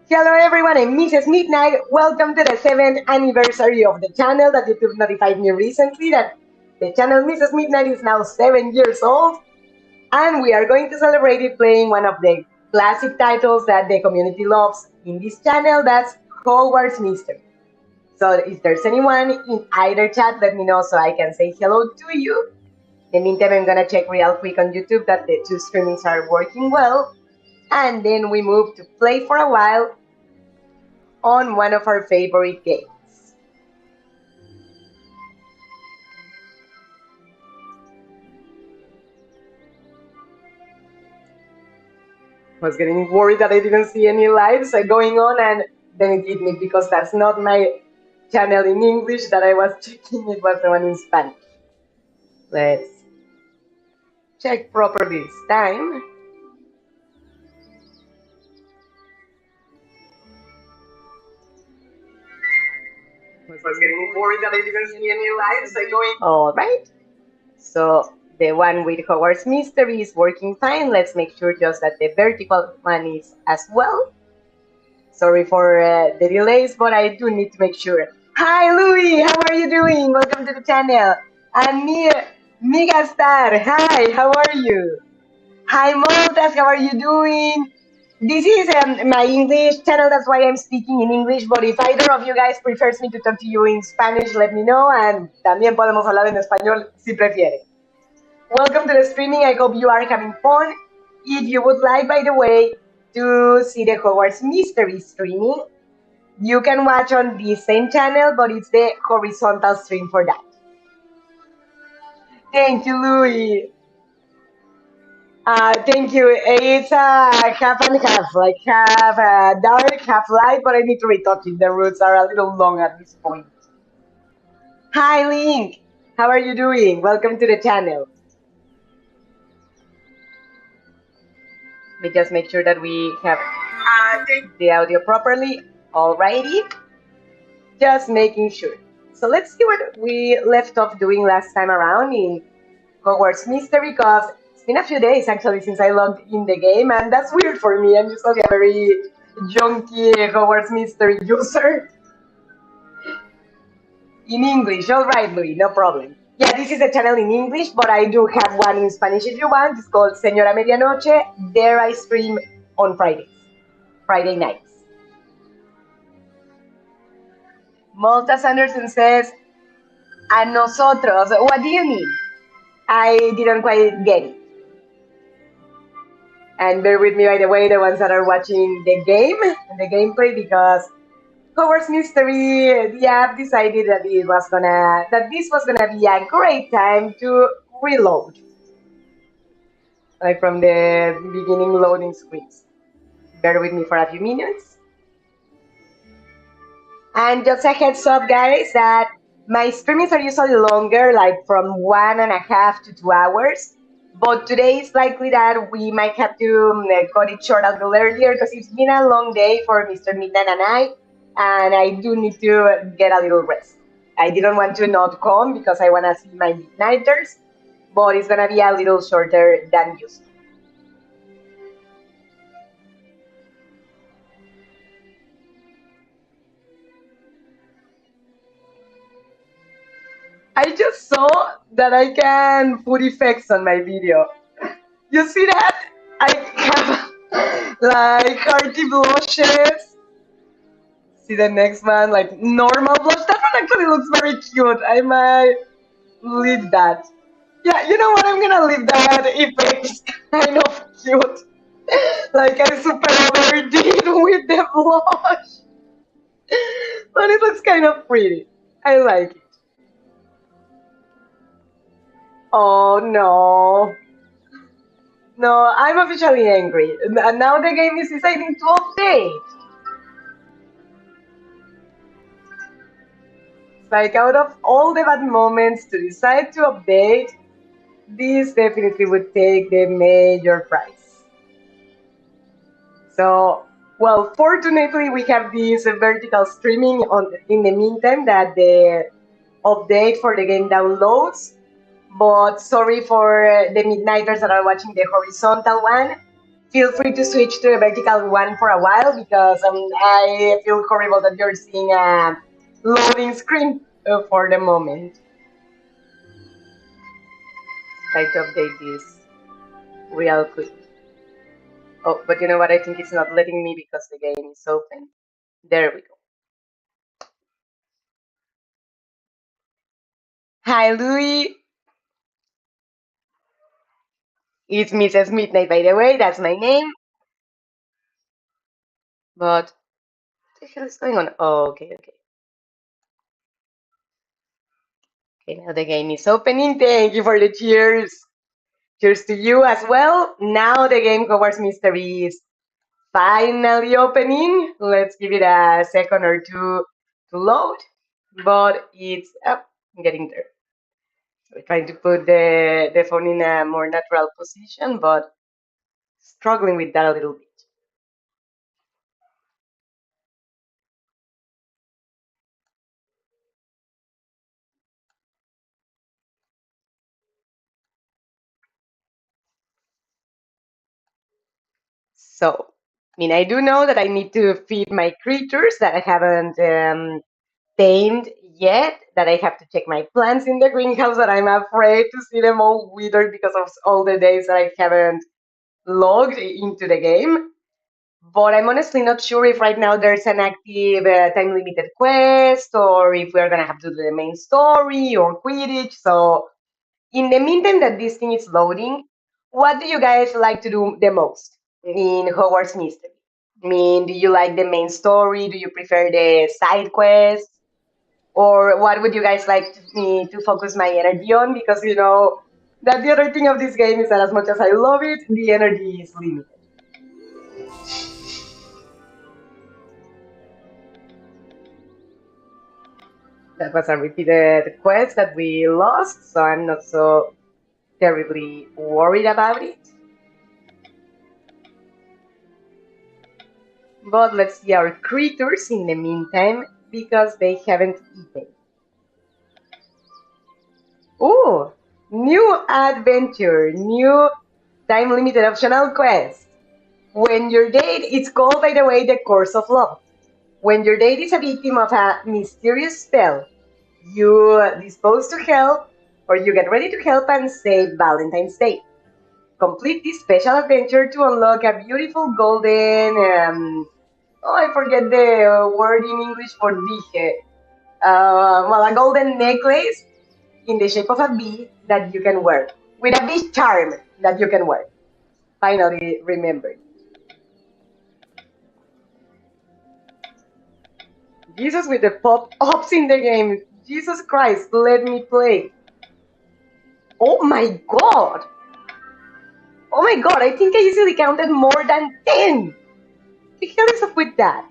Hello everyone, I'm Mrs. Midnight. Welcome to the 7th anniversary of the channel that YouTube notified me recently that the channel Mrs. Midnight is now 7 years old, and we are going to celebrate it playing one of the classic titles that the community loves in this channel, that's Hogwarts Mystery. So if there's anyone in either chat, let me know so I can say hello to you. In the meantime, I'm gonna check real quick on YouTube that the two streamings are working well, and then we move to play for a while on one of our favorite games. I was getting worried that I didn't see any lives going on, and then it hit me because that's not my channel in English that I was checking, it was the one in Spanish. Let's check properly this time. I was getting worried that I didn't see any lives going. Alright, so the one with Hogwarts Mystery is working fine. Let's make sure just that the vertical one is as well. Sorry for the delays, but I do need to make sure. Hi Louis, how are you doing? Welcome to the channel. And Migastar, hi, how are you? Hi Montas, how are you doing? This is my English channel, that's why I'm speaking in English, but if either of you guys prefers me to talk to you in Spanish, let me know, and también podemos hablar en español si prefiere. Welcome to the streaming, I hope you are having fun. If you would like, by the way, to see the Hogwarts Mystery streaming, you can watch on the same channel, but it's the horizontal stream for that. Thank you, Louis. Thank you. It's half and half, like half dark, half light, but I need to retouch it. The roots are a little long at this point. Hi, Link. How are you doing? Welcome to the channel. Let me just make sure that we have the audio properly. Alrighty. Just making sure. So let's see what we left off doing last time around in Hogwarts Mystery, because it's been a few days actually since I logged in the game, and that's weird for me. I'm usually a very junky Hogwarts Mystery user. In English, alright Louis, no problem. Yeah, this is a channel in English, but I do have one in Spanish if you want. It's called Señora Medianoche. There I stream on Fridays, Friday nights. Malta Sanderson says, a nosotros. What do you mean? I didn't quite get it. And bear with me, by the way, the ones that are watching the game and the gameplay, because Hogwarts Mystery, the app decided that this was gonna be a great time to reload, like from the beginning loading screens. Bear with me for a few minutes. And just a heads up, guys, that my streamings are usually longer, like from 1.5 to 2 hours. But today it's likely that we might have to cut it short a little earlier, because it's been a long day for Mr. Midnight and I do need to get a little rest. I didn't want to not come because I want to see my Midnighters, but it's going to be a little shorter than usual. I just saw that I can put effects on my video. You see that? I have like hearty blushes. See the next one, like normal blush. That one actually looks very cute. I might leave that. Yeah, you know what? I'm gonna leave that effect. It's kind of cute. Like I super overdid with the blush. But it looks kind of pretty. I like it. Oh no. No, I'm officially angry. And now the game is deciding to update. It's like out of all the bad moments to decide to update, this definitely would take the major prize. So, well, fortunately we have this vertical streaming in the meantime that the update for the game downloads. But sorry for the Midnighters that are watching the horizontal one. Feel free to switch to a vertical one for a while because I feel horrible that you're seeing a loading screen for the moment. Try to update this real quick. Oh, but you know what? I think it's not letting me because the game is open. There we go. Hi, Louis. It's Mrs. Midnight, by the way. That's my name. But what the hell is going on? Oh, okay, okay. Okay, now the game is opening. Thank you for the cheers. Cheers to you as well. Now the game Hogwarts Mystery is finally opening. Let's give it a second or two to load. But it's up, getting there. We're trying to put the phone in a more natural position, but struggling with that a little bit. So, I mean, I do know that I need to feed my creatures that I haven't tamed yet, that I have to check my plants in the greenhouse, that I'm afraid to see them all withered because of all the days that I haven't logged into the game. But I'm honestly not sure if right now there's an active time limited quest or if we're gonna have to do the main story or Quidditch. So in the meantime that this thing is loading, what do you guys like to do the most in Hogwarts Mystery? I mean, do you like the main story? Do you prefer the side quests? Or what would you guys like me to focus my energy on? Because you know that the other thing of this game is that as much as I love it, the energy is limited. That was a repeated quest that we lost, so I'm not so terribly worried about it. But let's see our creatures in the meantime, because they haven't eaten. Oh, new adventure, new time limited optional quest. When your date, it's called by the way the Course of Love. When your date is a victim of a mysterious spell, you dispose to help or you get ready to help and save Valentine's Day. Complete this special adventure to unlock a beautiful golden, oh, I forget the word in English for dije. Well, a golden necklace in the shape of a bee that you can wear, with a bee charm that you can wear. Finally remembered. Jesus with the pop-ups in the game. Jesus Christ, let me play. Oh my god! Oh my god, I think I easily counted more than 10! What the hell is up with that?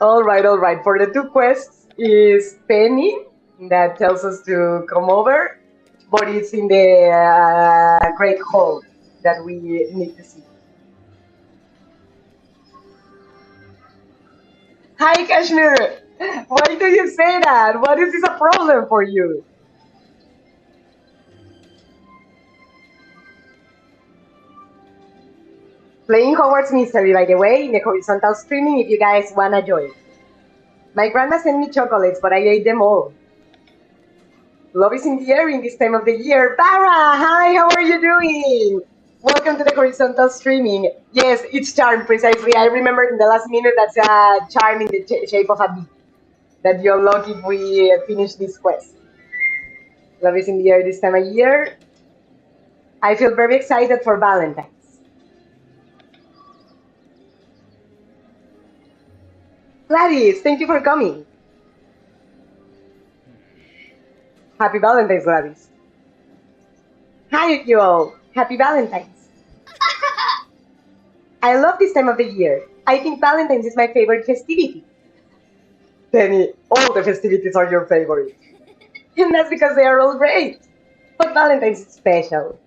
Alright, alright. For the two quests is Penny, that tells us to come over, but it's in the Great Hall that we need to see. Hi, Kashmir! Why do you say that? What is this a problem for you? Playing Hogwarts Mystery, by the way, in the horizontal streaming if you guys wanna join. My grandma sent me chocolates, but I ate them all. Love is in the air in this time of the year. Bara, hi, how are you doing? Welcome to the horizontal streaming. Yes, it's charm, precisely. I remember in the last minute that's a charm in the shape of a bee that you unlock if we finish this quest. Love is in the air this time of year. I feel very excited for Valentine's. Gladys, thank you for coming. Happy Valentine's, Gladys. Hi, you all. Happy Valentine's. I love this time of the year. I think Valentine's is my favorite festivity. Penny, all the festivities are your favorite. And that's because they are all great. But Valentine's is special.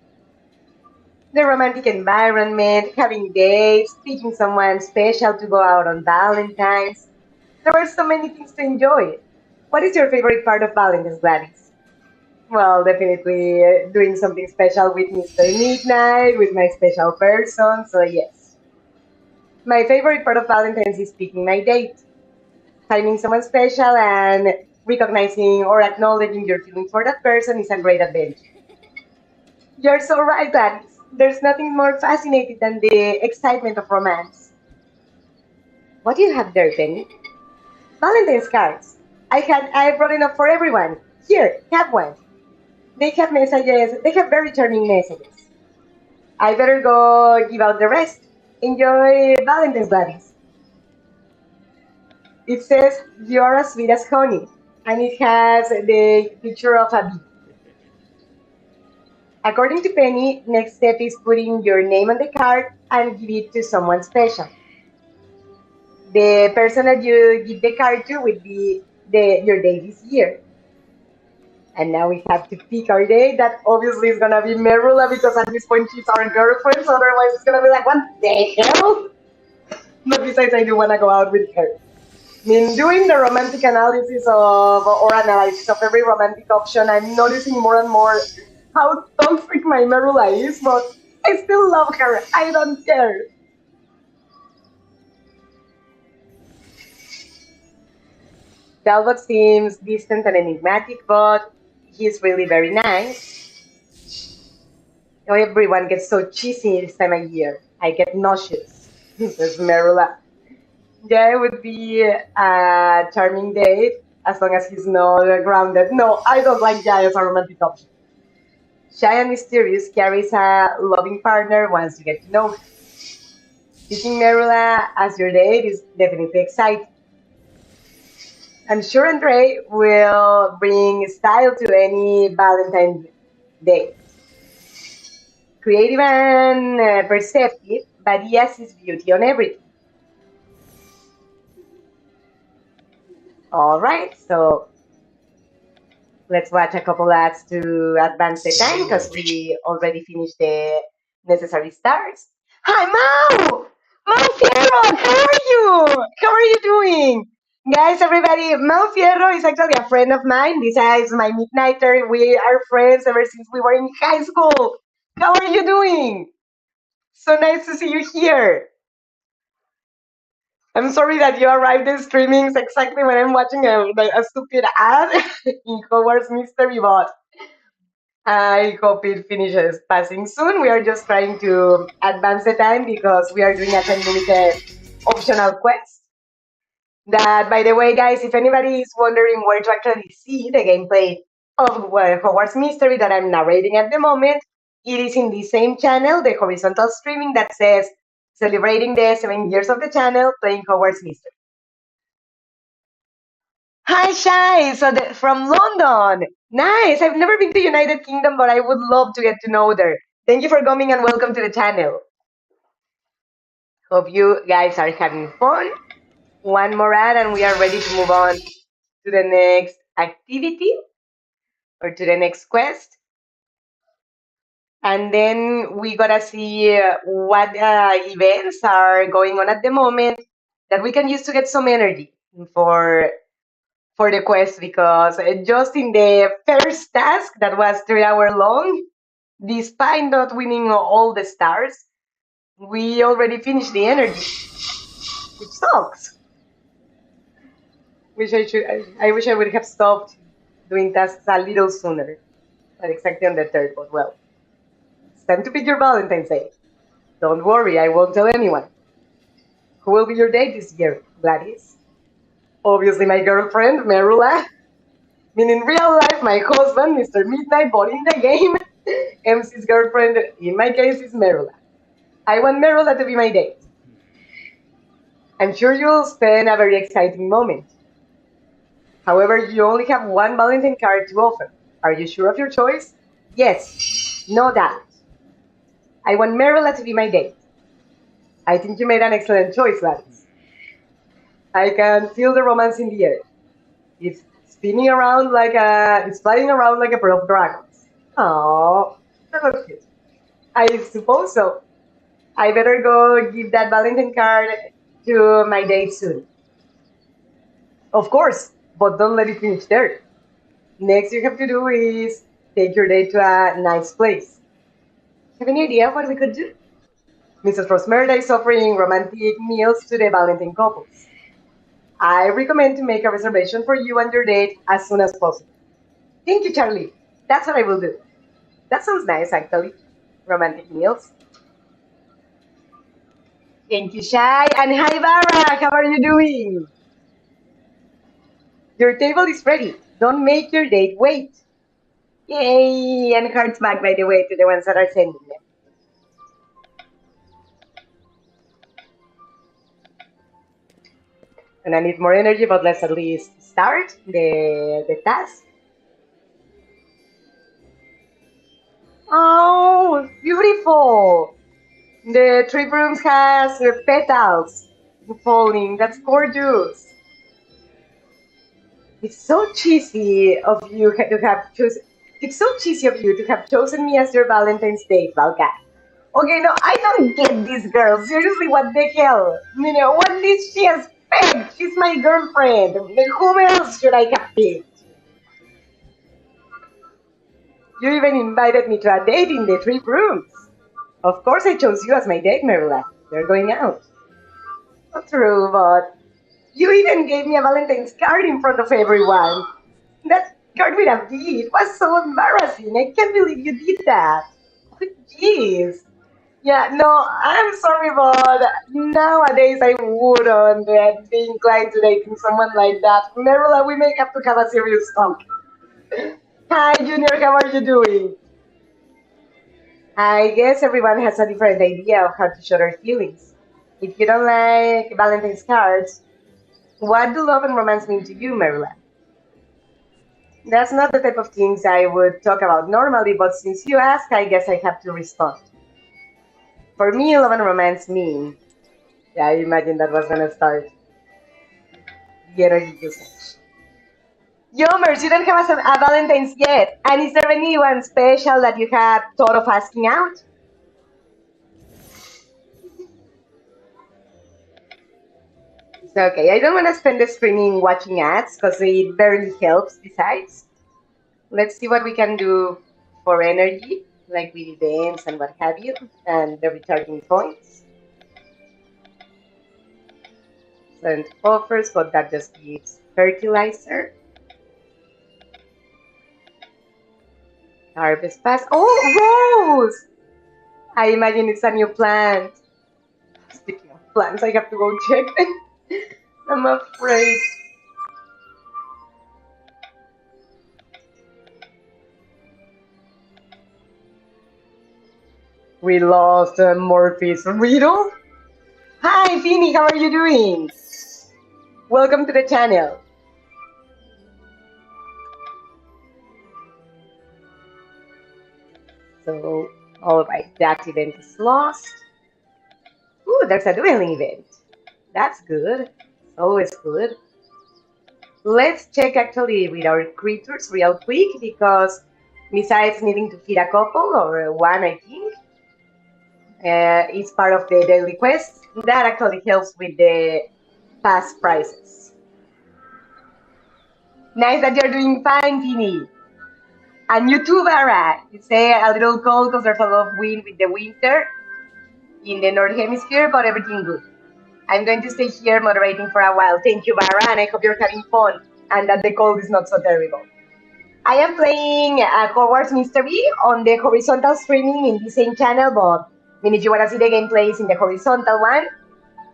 The romantic environment, having dates, picking someone special to go out on Valentine's. There are so many things to enjoy. What is your favorite part of Valentine's, Gladys? Well, definitely doing something special with Mr. Midnight, with my special person. So, yes. My favorite part of Valentine's is picking my date, finding someone special, and recognizing or acknowledging your feelings for that person is a great adventure. You're so right, Gladys. There's nothing more fascinating than the excitement of romance. What do you have there, Penny? Valentine's cards. I brought enough for everyone. Here, have one. They have messages. They have very charming messages. I better go give out the rest. Enjoy Valentine's, Gladys. It says you're as sweet as honey, and it has the picture of a bee. According to Penny, next step is putting your name on the card and give it to someone special. The person that you give the card to will be your date this year. And now we have to pick our date. That obviously is gonna be Merula because at this point she's our girlfriend. So otherwise it's gonna be like, what the hell? But besides, I do wanna go out with her. I mean, doing the romantic analysis of or analysis of every romantic option, I'm noticing more and more how toxic my Merula is. But I still love her. I don't care. Talbot seems distant and enigmatic, but he's really very nice. Everyone gets so cheesy this time of year. I get nauseous. Says Merula. Yeah, it would be a charming date as long as he's not grounded. No, I don't like Jai as a romantic option. Shy and mysterious carries a loving partner once you get to know her. Picking Merula as your date is definitely exciting. I'm sure Andre will bring style to any Valentine's Day. Creative and perceptive, but yes, his beauty on everything. All right, so let's watch a couple ads to advance the time because we already finished the necessary stars. Hi, Mau! Mau Fierro, how are you? How are you doing? Guys, everybody, Mau Fierro is actually a friend of mine. Besides my midnighter, we are friends ever since we were in high school. How are you doing? So nice to see you here. I'm sorry that you arrived in streamings exactly when I'm watching a stupid ad in Hogwarts Mystery Bot. I hope it finishes passing soon. We are just trying to advance the time because we are doing a 10-minute optional quest. That, by the way, guys, if anybody is wondering where to actually see the gameplay of Hogwarts Mystery that I'm narrating at the moment, it is in the same channel, the horizontal streaming that says celebrating the 7 years of the channel, playing Hogwarts Mystery. Hi, Shai. So from London. Nice. I've never been to United Kingdom, but I would love to get to know there. Thank you for coming and welcome to the channel. Hope you guys are having fun. One more ad and we are ready to move on to the next activity or to the next quest. And then we gotta see what events are going on at the moment that we can use to get some energy for the quest because just in the first task that was 3 hours long, despite not winning all the stars, we already finished the energy, which sucks. I wish I would have stopped doing tasks a little sooner, but exactly on the third. But well, it's time to pick your Valentine's Day. Don't worry, I won't tell anyone. Who will be your date this year, Gladys? Obviously, my girlfriend, Merula. I mean, in real life, my husband, Mr. Midnight, but in the game, MC's girlfriend, in my case, is Merula. I want Merula to be my date. I'm sure you'll spend a very exciting moment. However, you only have one Valentine card to offer. Are you sure of your choice? Yes, no doubt. I want Merula to be my date. I think you made an excellent choice, Gladys. I can feel the romance in the air. It's spinning around it's flying around like a pair of dragons. Oh, that was cute. I suppose so. I better go give that Valentine card to my date soon. Of course, But don't let it finish there. Next you have to do is take your date to a nice place. Have any idea what we could do? Mrs. Rosmerda is offering romantic meals to the Valentine couples. I recommend to make a reservation for you and your date as soon as possible. Thank you, Charlie. That's what I will do. That sounds nice, actually. Romantic meals. Thank you, Shai. And hi, Bara. How are you doing? Your table is ready. Don't make your date wait. Yay! And hearts back, by the way, to the ones that are sending them. And I need more energy, but let's at least start the task. Oh, beautiful! The tree blooms has petals falling. That's gorgeous. It's so cheesy of you to have chosen. It's so cheesy of you to have chosen me as your Valentine's Day, Valka. Okay, no, I don't get this girl. Seriously, what the hell? You know, what did she expect? She's my girlfriend. Who else should I have picked? You even invited me to a date in the three rooms. Of course, I chose you as my date, Marilla. We're going out. Not true, but you even gave me a Valentine's card in front of everyone. That card with a V. It was so embarrassing. I can't believe you did that. Oh, jeez. Yeah, no, I'm sorry, but nowadays I wouldn't be inclined to dating someone like that. Marilla, we may have to have a serious talk. Hi, Junior, how are you doing? I guess everyone has a different idea of how to show their feelings. If you don't like Valentine's cards, what do love and romance mean to you, Marilla? That's not the type of things I would talk about normally, but since you ask, I guess I have to respond. For me, love and romance mean. Yeah, I imagine that was gonna start the energy usage. Yomers, you don't have a Valentine's yet. And is there anyone special that you have thought of asking out? So, okay, I don't want to spend the streaming watching ads because it barely helps besides. Let's see what we can do for energy, like with events and what have you, and the recharging points. And offers, but that just gives fertilizer. Harvest pass. Oh, rose! I imagine it's a new plant. Speaking of plants, I have to go check. I'm afraid. We lost Morphe's riddle. Hi, Finny, how are you doing? Welcome to the channel. So, all right, that event is lost. Ooh, there's a dueling event. That's good. Always good. Let's check actually with our creatures real quick because besides needing to feed a couple or one, I think, it's part of the daily quest. That actually helps with the past prizes. Nice that you're doing fine, Tini. And you too, Bara. You say a little cold because there's a lot of wind with the winter in the North Hemisphere, but everything good. I'm going to stay here moderating for a while. Thank you, Bara, and I hope you're having fun and that the cold is not so terrible. I am playing Hogwarts Mystery on the horizontal streaming in the same channel, but I mean, if you want to see the gameplay, it's in the horizontal one.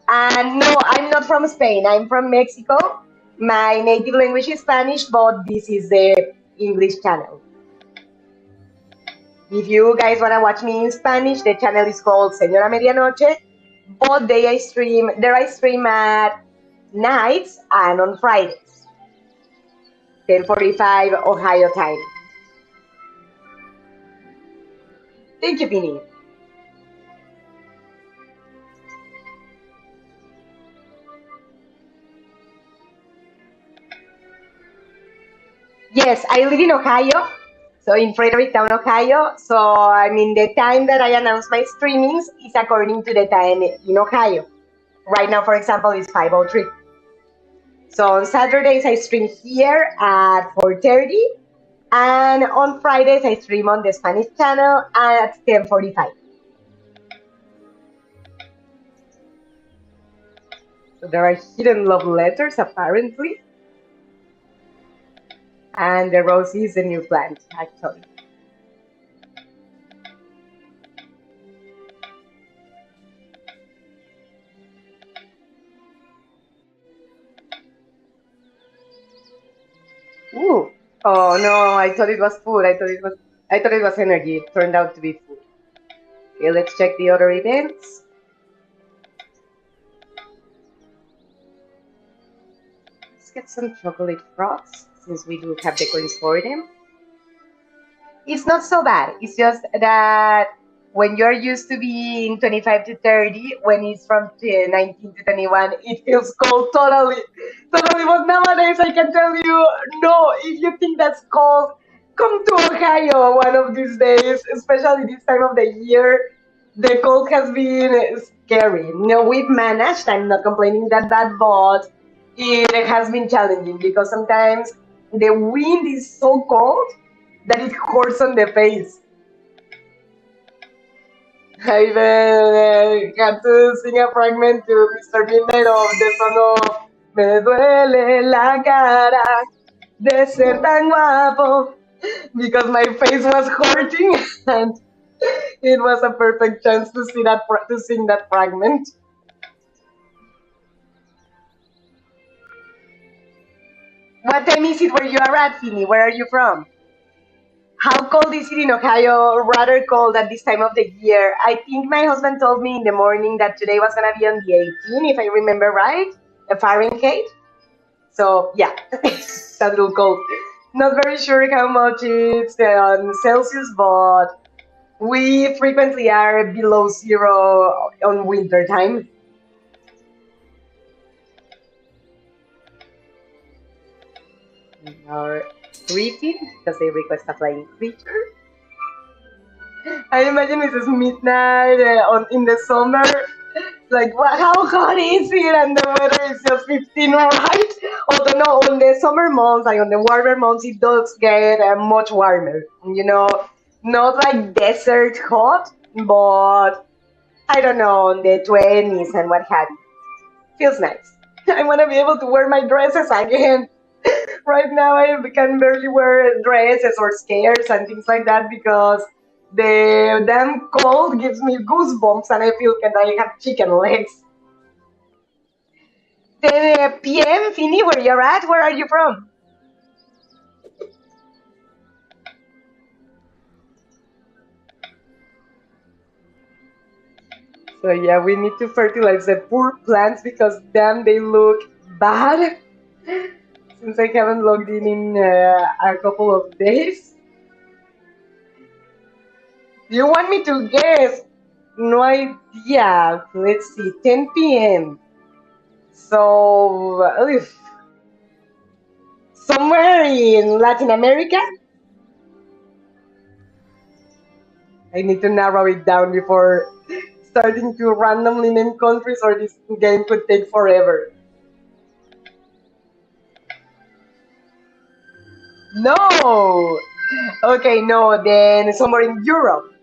And no, I'm not from Spain. I'm from Mexico. My native language is Spanish, but this is the English channel. If you guys want to watch me in Spanish, the channel is called Señora Medianoche. But there I stream at nights and on Fridays, 10:45 Ohio time. Thank you, Vinny. Yes, I live in Ohio, so in Fredericktown, Ohio. So, I mean, the time that I announce my streamings is according to the time in Ohio. Right now, for example, it's 5:03. So on Saturdays I stream here at 4:30, and on Fridays I stream on the Spanish channel at 10:45. So there are hidden love letters apparently, and the rose is a new plant actually. Ooh. Oh no, I thought it was food. I thought it was energy. It turned out to be food. Okay, let's check the other events. Let's get some chocolate frogs since we do have the coins for them. It's not so bad. It's just that when you're used to being 25 to 30, when it's from 19 to 21, it feels cold totally. Totally. But nowadays, I can tell you, no, if you think that's cold, come to Ohio one of these days, especially this time of the year. The cold has been scary. No, we've managed. I'm not complaining that bad, but it has been challenging because sometimes the wind is so cold that it hurts on the face. I even had to sing a fragment to Mr. Midnight of the song of Me duele la cara de ser tan guapo, because my face was hurting and it was a perfect chance to sing that fragment. What time is it where you are at, Finny? Where are you from? How cold is it in Ohio? Rather cold at this time of the year. I think my husband told me in the morning that today was gonna be on the 18, if I remember right, Fahrenheit. So yeah, it's a little cold. Not very sure how much it's on Celsius, but we frequently are below zero on winter time. We are greeting because they request a flying creature. I imagine it is midnight in the summer. Like, what, how hot is it? And the weather is just 15, right? Although, no, on the summer months, like on the warmer months, it does get much warmer. Not like desert hot, but I don't know, on the 20s and what have you. Feels nice. I want to be able to wear my dresses again. Right now, I can barely wear dresses or skirts and things like that because the damn cold gives me goosebumps and I feel like I have chicken legs. 10 p.m. Finny, where you're at? Where are you from? So yeah, we need to fertilize the poor plants because damn, they look bad. Since I haven't logged in a couple of days. You want me to guess? No idea. Let's see, 10 p.m. So, somewhere in Latin America? I need to narrow it down before starting to randomly name countries, or this game could take forever. No! Okay, no, then somewhere in Europe.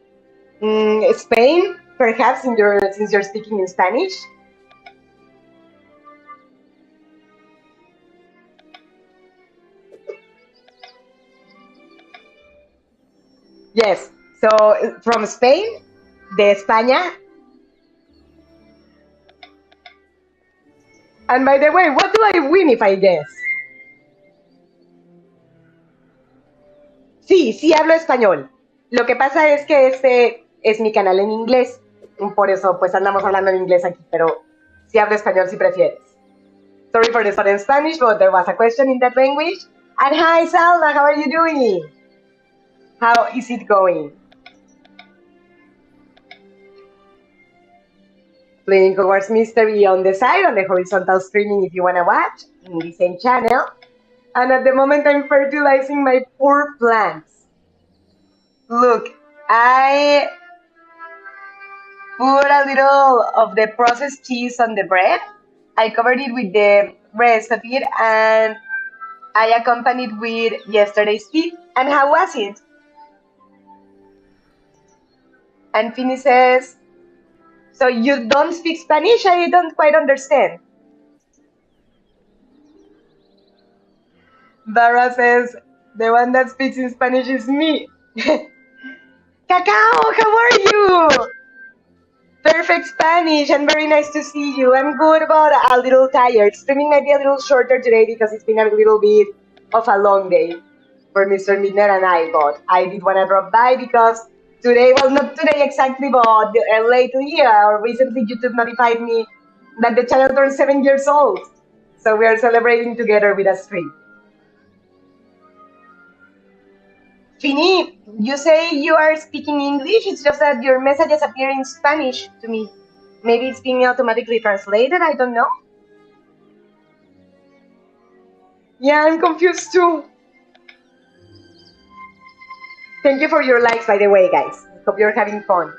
Spain, perhaps, since you're speaking in Spanish? Yes. So from Spain, de España. And by the way, what do I win if I guess? Sí, sí hablo español. Lo que pasa es que este es mi canal en inglés. Por eso, pues andamos hablando en inglés aquí, pero sí hablo español si prefieres. Sorry for the sudden Spanish, but there was a question in that language. And hi, Salma, how are you doing? How is it going? Playing Hogwarts Mystery on the side, on the horizontal streaming if you want to watch, in the same channel. And at the moment, I'm fertilizing my poor plants. Look, I put a little of the processed cheese on the bread. I covered it with the rest of it, and I accompanied with yesterday's tip. And how was it? And Fini says, so you don't speak Spanish? I don't quite understand. Dara says, the one that speaks in Spanish is me. Cacao, how are you? Perfect Spanish and very nice to see you. I'm good, but a little tired. Streaming might be a little shorter today because it's been a little bit of a long day for Mr. Midner and I, but I did want to drop by because today, well, not today exactly, but lately or recently YouTube notified me that the channel turned 7 years old. So we are celebrating together with a stream. Fini, you say you are speaking English, it's just that your messages appear in Spanish to me. Maybe it's being automatically translated, I don't know. Yeah, I'm confused too. Thank you for your likes, by the way, guys. Hope you're having fun.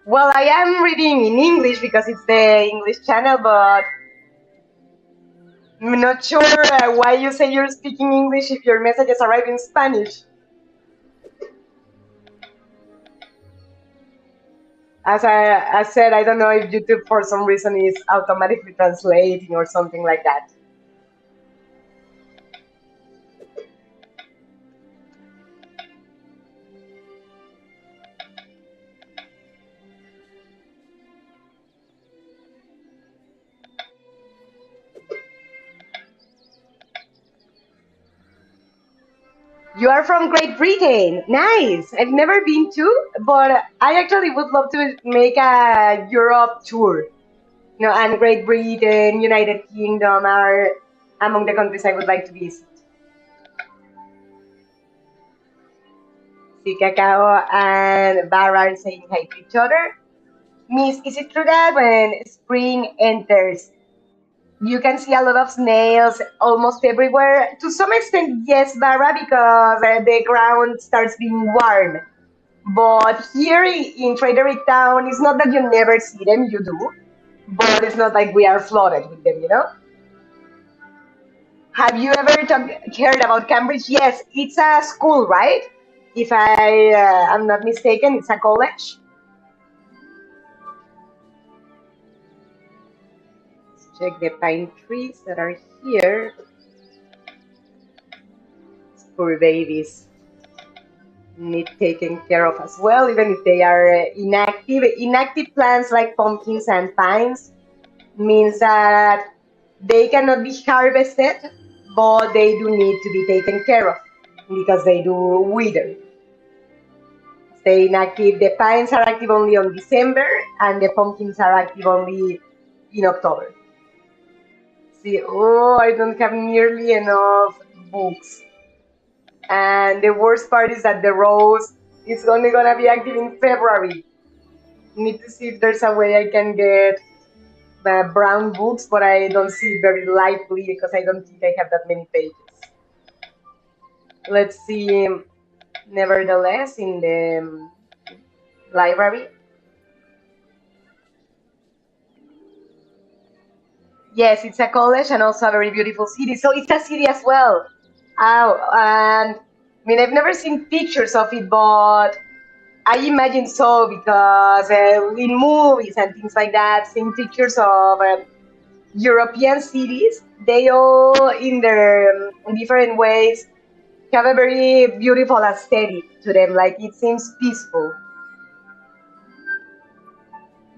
Well, I am reading in English because it's the English channel, but I'm not sure why you say you're speaking English if your messages arrive in Spanish. As I said, I don't know if YouTube for some reason is automatically translating or something like that. You are from Great Britain. Nice. I've never been to, but I actually would love to make a Europe tour. You know, and Great Britain, United Kingdom are among the countries I would like to visit. See, Cacao and Barra are saying hi to each other. Miss, is it true that when spring enters, you can see a lot of snails almost everywhere? To some extent, yes, Barra, because the ground starts being warm. But here in Fredericktown, it's not that you never see them, you do. But it's not like we are flooded with them, you know? Have you ever heard about Cambridge? Yes, it's a school, right? If I am not mistaken, it's a college. Let's check the pine trees that are here. Poor babies need taken care of as well, even if they are inactive. Inactive plants like pumpkins and pines means that they cannot be harvested, but they do need to be taken care of because they do wither. Stay inactive. The pines are active only on December, and the pumpkins are active only in October. See, oh, I don't have nearly enough books. And the worst part is that the rose is only gonna be active in February. Need to see if there's a way I can get brown books, but I don't see it very likely because I don't think I have that many pages. Let's see, nevertheless, in the library. Yes, it's a college and also a very beautiful city. So it's a city as well. Oh, and I mean, I've never seen pictures of it, but I imagine so because in movies and things like that, seeing pictures of European cities, they all, in their different ways, have a very beautiful aesthetic to them. Like it seems peaceful.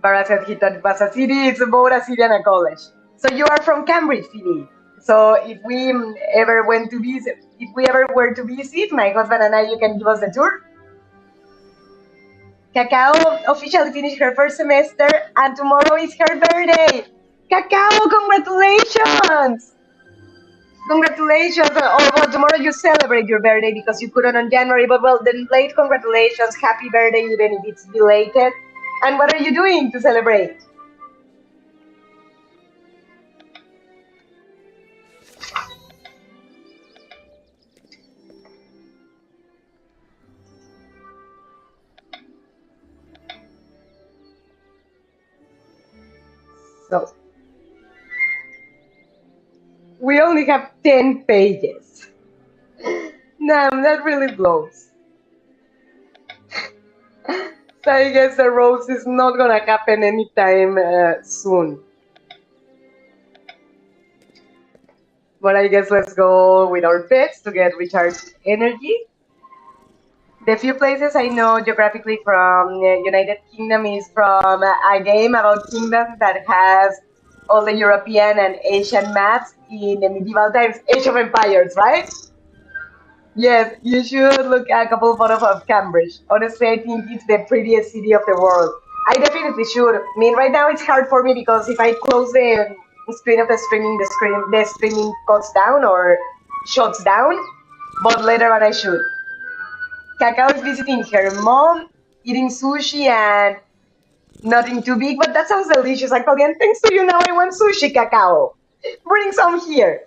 Bara said he thought it was a city. It's both a city and a college. So you are from Cambridge, Phoebe. So if we ever went to visit, if we ever were to visit, my husband and I, you can give us the tour. Cacao officially finished her first semester, and tomorrow is her birthday. Cacao, congratulations! Congratulations! Although tomorrow you celebrate your birthday because you couldn't on January, but well, then late congratulations, happy birthday, even if it's belated. And what are you doing to celebrate? So we only have 10 pages. Damn, that really blows. So I guess the rose is not gonna happen anytime soon. But I guess let's go with our pets to get recharged energy. The few places I know geographically from the United Kingdom is from a game about kingdoms that has all the European and Asian maps in the medieval times. Age of Empires, right? Yes, you should look at a couple photos of Cambridge. Honestly, I think it's the prettiest city of the world. I definitely should. I mean, right now it's hard for me because if I close the screen of the streaming cuts down or shuts down. But later on, I should. Cacao is visiting her mom, eating sushi, and nothing too big, but that sounds delicious, actually. And thanks to you, now I want sushi, Cacao. Bring some here.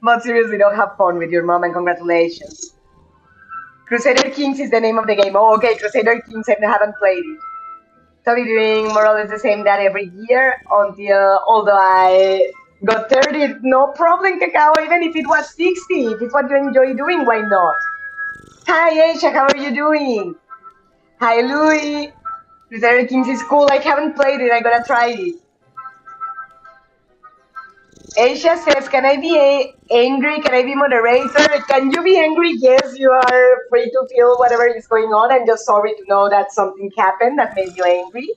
But seriously, don't have fun with your mom, and congratulations. Crusader Kings is the name of the game. Oh, okay, Crusader Kings, I haven't played it. So we're doing more or less the same that every year until, although I got 30, no problem, Cacao, even if it was 60. If it's what you enjoy doing, why not? Hi, Aisha, how are you doing? Hi, Louie. Crusader Kings is cool. I haven't played it. I gotta try it. Aisha says, can I be angry? Can I be moderator? Can you be angry? Yes, you are free to feel whatever is going on. I'm just sorry to know that something happened that made you angry.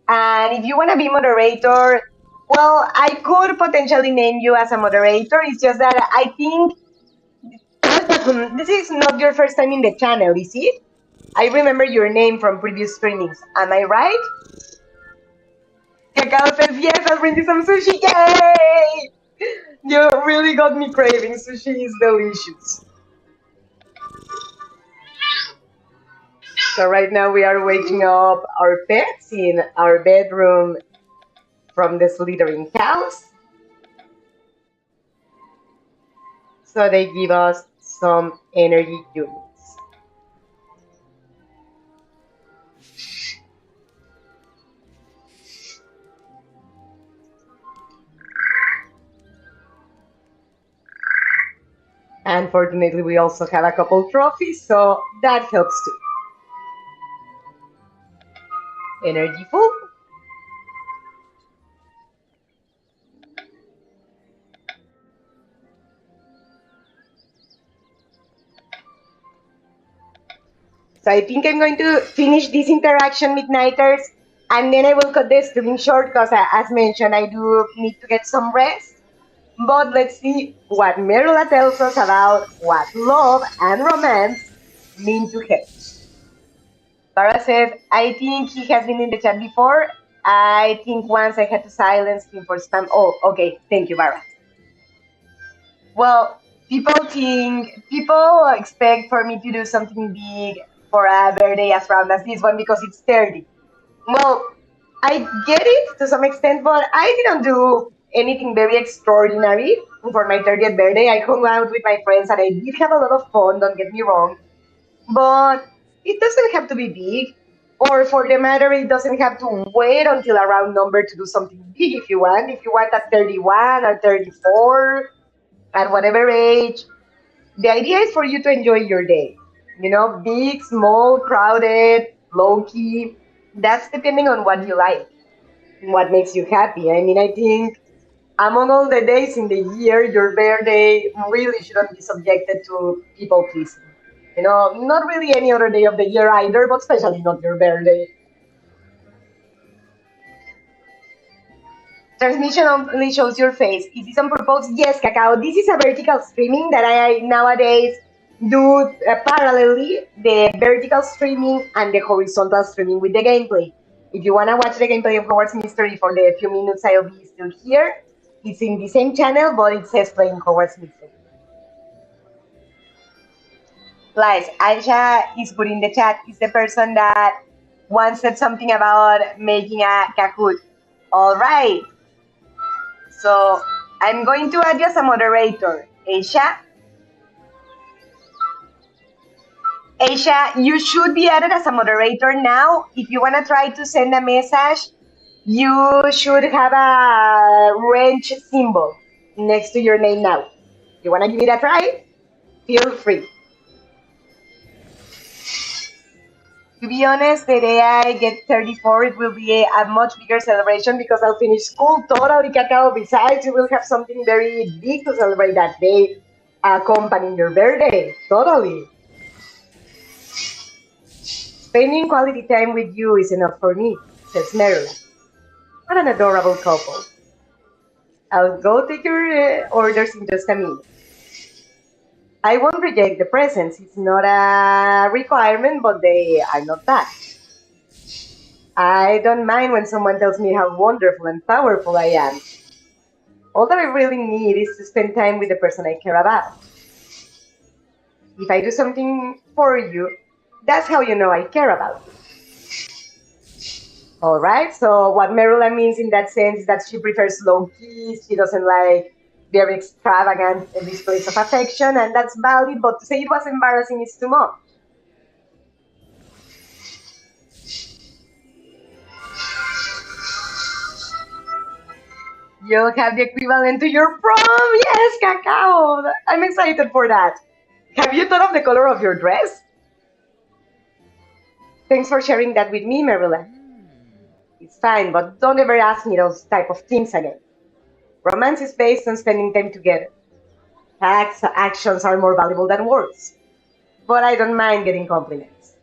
And if you want to be moderator, well, I could potentially name you as a moderator. It's just that I think this is not your first time in the channel, is it? I remember your name from previous streamings. Am I right? Cacao says, yes, I'll bring you some sushi. Yay! You really got me craving. Sushi is delicious. So right now we are waking up our pets in our bedroom from the slithering cows. So they give us some energy units. Unfortunately, we also have a couple trophies, so that helps too. Energy full. So I think I'm going to finish this interaction, Midnighters, and then I will cut the streaming short because, as mentioned, I do need to get some rest. But let's see what Merula tells us about what love and romance mean to her. Bara says, I think he has been in the chat before. I think once I had to silence him for spam. Oh, okay. Thank you, Bara. Well, people expect for me to do something big for a birthday as round as this one because it's 30. Well, I get it to some extent, but I didn't do anything very extraordinary for my 30th birthday. I hung out with my friends and I did have a lot of fun, don't get me wrong. But it doesn't have to be big. Or for the matter, it doesn't have to wait until a round number to do something big if you want. If you want at 31 or 34, at whatever age, the idea is for you to enjoy your day. You know, big, small, crowded, low key. That's depending on what you like, what makes you happy. I mean, I think among all the days in the year, your birthday really shouldn't be subjected to people pleasing. You know, not really any other day of the year either, but especially not your birthday. Transmission only shows your face. Is this on purpose? Yes, Cacao. This is a vertical streaming that I nowadays do parallelly, the vertical streaming and the horizontal streaming with the gameplay. If you want to watch the gameplay of Hogwarts Mystery for the few minutes I'll be still here, it's in the same channel, but it says playing Hogwarts Mystery. Lies. Aisha is put in the chat. Is the person that once said something about making a Kahoot. All right. So I'm going to add you as a moderator. Aisha? Aisha, you should be added as a moderator now. If you want to try to send a message You should have a wrench symbol next to your name now. You want to give it a try? Feel free. To be honest, the day I get 34, it will be a much bigger celebration because I'll finish school totally cacao. Besides, you will have something very big to celebrate that day, accompanying your birthday. Totally. Spending quality time with you is enough for me, says Maryland. What an adorable couple. I'll go take your orders in just a minute. I won't reject the presents. It's not a requirement, but they are not bad. I don't mind when someone tells me how wonderful and powerful I am. All that I really need is to spend time with the person I care about. If I do something for you, that's how you know I care about you. All right, so what Maryland means in that sense is that she prefers low keys, she doesn't like very extravagant displays of affection, and that's valid, but to say it was embarrassing is too much. You'll have the equivalent to your prom. Yes, cacao. I'm excited for that. Have you thought of the color of your dress? Thanks for sharing that with me, Maryland. It's fine, but don't ever ask me those type of things again. Romance is based on spending time together. Actions are more valuable than words. But I don't mind getting compliments.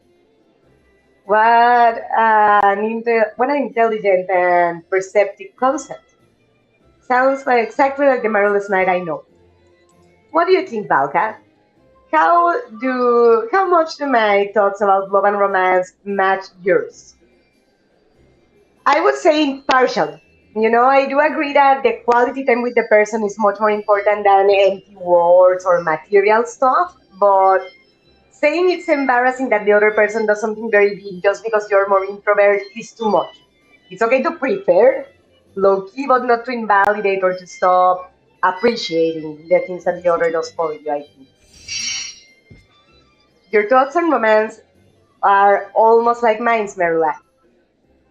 What an intelligent and perceptive concept. Sounds like exactly like the marvelous night I know. What do you think, Valka? How much do my thoughts about love and romance match yours? I would say partially. I do agree that the quality time with the person is much more important than empty words or material stuff, but saying it's embarrassing that the other person does something very big just because you're more introvert is too much. It's okay to prefer low key, but not to invalidate or to stop appreciating the things that the other does for you, I think. Your thoughts on romance are almost like mine, Merula.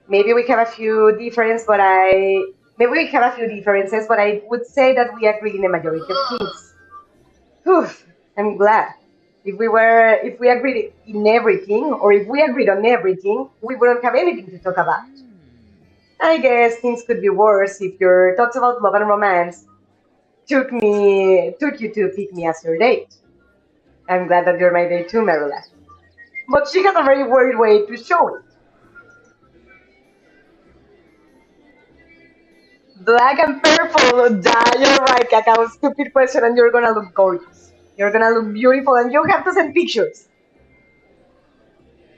Maybe we have a few differences, but I maybe we have a few differences, but I would say that we agree in the majority of things. Whew, I'm glad. If we agreed in everything, or if we agreed on everything, we wouldn't have anything to talk about. I guess things could be worse if your thoughts about love and romance took you to pick me as your date. I'm glad that you're my date too, Marula. But she has a very weird way to show it. Black and purple. Yeah, you're right, Cacao. Stupid question, and you're gonna look gorgeous. You're gonna look beautiful, and you have to send pictures.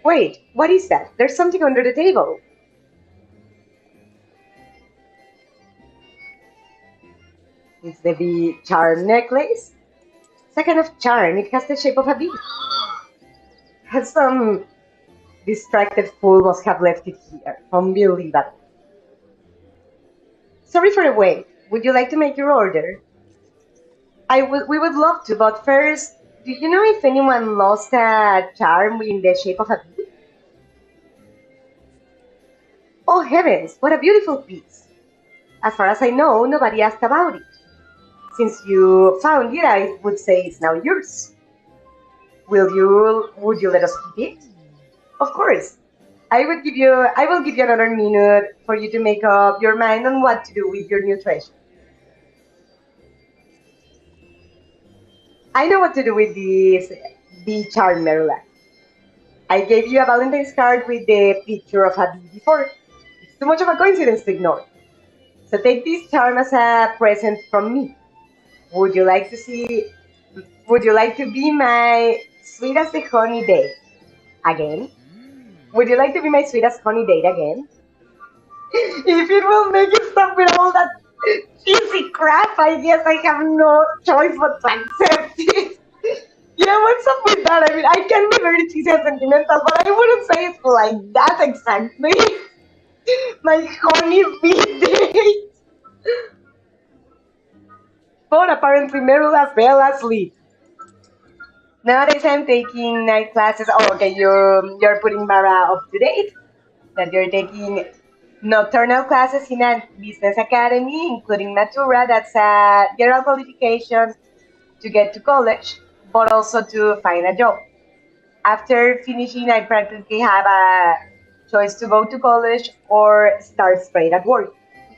Wait, what is that? There's something under the table. It's the bee charm necklace. It's a kind of charm. It has the shape of a bee. Some distracted fool must have left it here. Unbelievable. Sorry for the wait. Would you like to make your order? We would love to, but first, do you know if anyone lost a charm in the shape of a bee? Oh heavens, what a beautiful piece. As far as I know, nobody asked about it. Since you found it, I would say it's now yours. Would you let us keep it? Of course. I will give you another minute for you to make up your mind on what to do with your new treasure. I know what to do with this bee charm, Merula. I gave you a Valentine's card with the picture of a bee before. It's too much of a coincidence to ignore. So take this charm as a present from me. Would you like to see? Would you like to be my sweet as the honey date again? Would you like to be my sweet as honey date again? If it will make you stop with all that cheesy crap, I guess I have no choice but to accept it. Yeah, what's up with that? I mean, I can be very cheesy and sentimental, but I wouldn't say it like that exactly. My honey bee date. But apparently Merula fell asleep. Nowadays I'm taking night classes. Oh, okay, you're putting Mara up to date. That you're taking Nocturnal classes in a business academy, including Natura, that's a general qualification to get to college, but also to find a job. After finishing, I practically have a choice to go to college or start straight at work,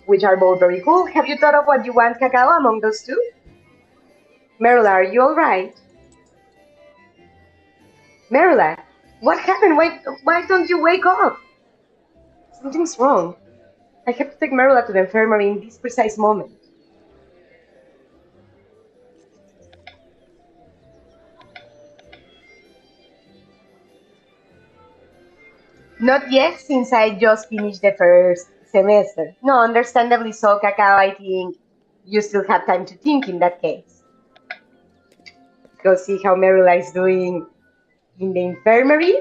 which are both very cool. Have you thought of what you want, Cacao, among those two? Merula, are you all right? Merula, what happened? Why don't you wake up? Something's wrong. I have to take Merula to the infirmary in this precise moment. Not yet, since I just finished the first semester. No, understandably so, Cacao. I think you still have time to think in that case. Go see how Merula is doing in the infirmary.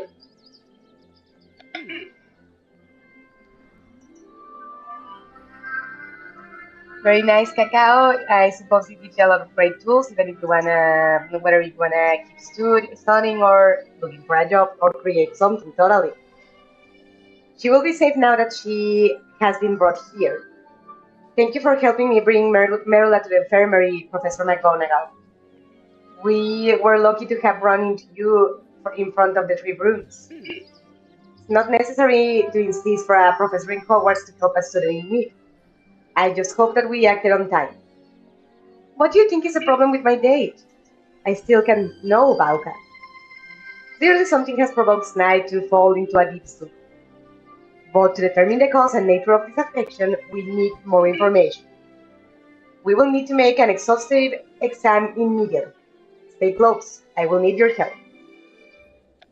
Very nice, Cacao. I suppose it gives you a lot of great tools, even if you wanna, whether you wanna keep studying or looking for a job or create something. Totally. She will be safe now that she has been brought here. Thank you for helping me bring Merula to the infirmary, Professor McGonagall. We were lucky to have run into you in front of the three rooms. It's not necessary to insist for a professor in Hogwarts to help a student in need. I just hope that we acted on time. What do you think is the problem with my date? I still can know about her. Clearly something has provoked Snide to fall into a deep sleep. But to determine the cause and nature of this affection, we need more information. We will need to make an exhaustive exam immediately. Stay close. I will need your help.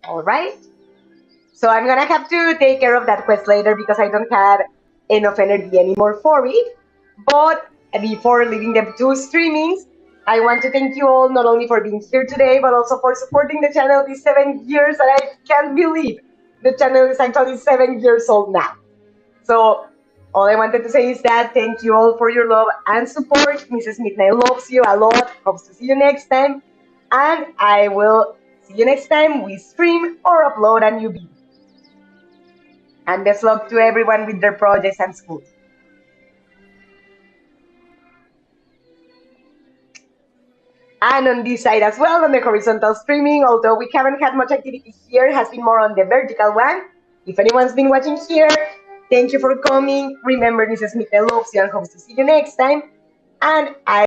All right? So I'm gonna have to take care of that quest later because I don't have enough energy anymore for it. But before leaving the two streamings, I want to thank you all not only for being here today, but also for supporting the channel these 7 years. And I can't believe the channel is actually 7 years old now. So all I wanted to say is that thank you all for your love and support. Mrs. Midnight loves you a lot. Hopes to see you next time. And I will see you next time we stream or upload a new video. And best luck to everyone with their projects and school. And on this side as well, on the horizontal streaming, although we haven't had much activity here, has been more on the vertical one. If anyone's been watching here, thank you for coming. Remember, Mrs. Smith loves you and hopes to see you next time. And I